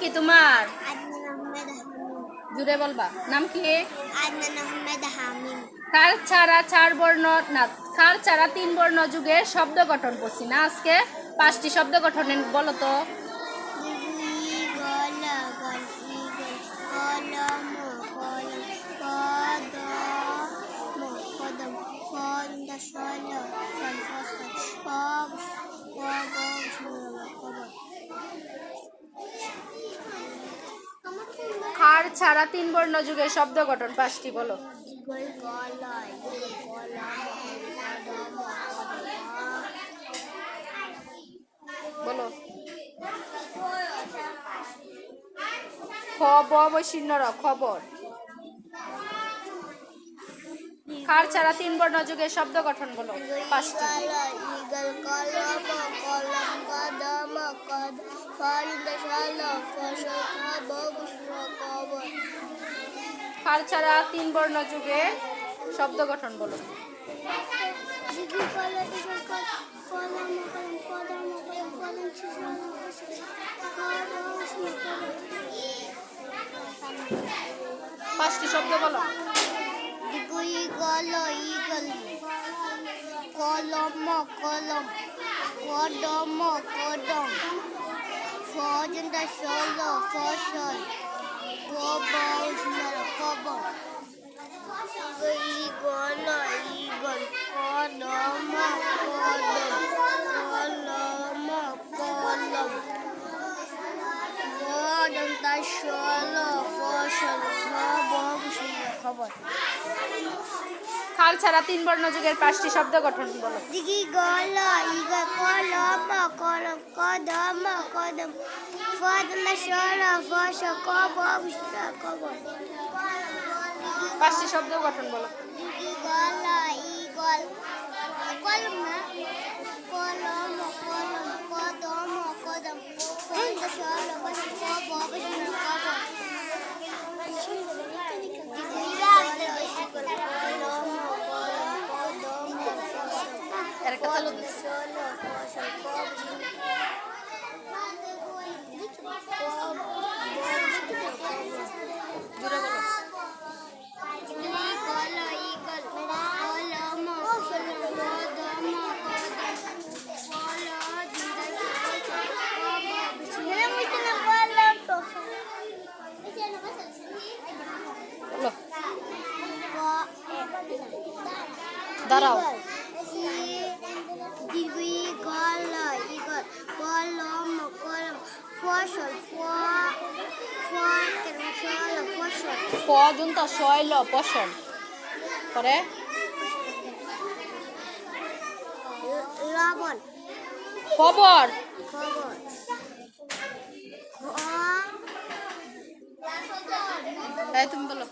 কি তোমার? আদনান আহমেদ হামিম। জুড়ে বলবা। নাম কি? আদনান আহমেদ হামিম। কার ছাড়া চার বর্ণ না কার ছাড়া তিন বর্ণ যুগে শব্দ গঠন করছি না আজকে? 5টি শব্দ গঠনে বলো তো। গল গল ইগল কলম কলম কদম কদম ফন্দ সল ফল ফসল কব কব কার ছাড়া তিন বর্ণ যুগে শব্দ গঠন 5টি বলো। ইগল গল ইগল কলম বলো। খ ব বৈশিন্য র খবর। কার ছাড়া তিন বর্ণ যুগে শব্দ গঠন বলো 5টি। ইগল কলম কলম কদম কদ ফন্দ সল ফসল কব কব কার ছাড়া তিন বর্ণ যুগে শব্দ গঠন বলো। ইগল কলম ইগল কলম কলম কদম কলম কদম সল ফসল কব 5টি শব্দ বলো। ইগল ইগল কলম কলম কদম কদম ফন্দ সল ফসল কব ইগল ইগল কলম কলম কলম কলম ফন্দ সল ফসল খবর কার ছাড়া তিন বর্ণ যুগের 5টি শব্দ গঠন বলো। গল ইগল কলম কলম কদম কদম ফন্দ সল ফসল খবর 5টি শব্দ গঠন বলো। গল ইগল কলম না কলম কলম কদম কদম ফন্দ সল ফসল খবর জুড়ে বলো। বলো। দাঁড়াও। ফসল প জুনতা শৈল ফসল পরে লবণ খবর। খবর এই তুমি বলো।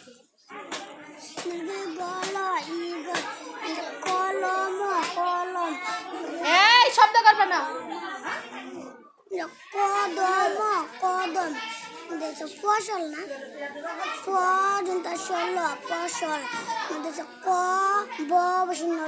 কলম কলম এই শব্দ করবে না। কদম কদম ফসল না ফজনটা ষোল ফসল ক বসিন্ন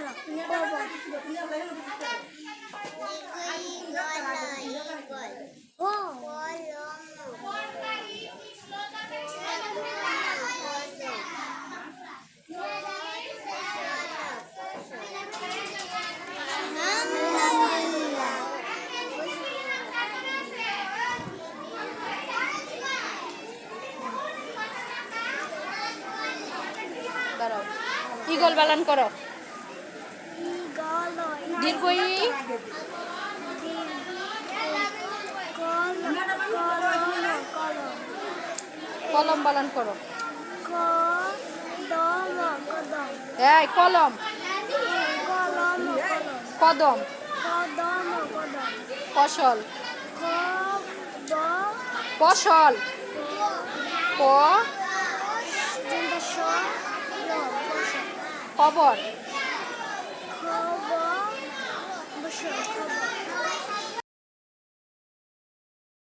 দাঁড়াও। ইগল বানান করো। দীর্ঘ ই কলম বানান করো। এই কলম কদম ফসল ফসল ক খবর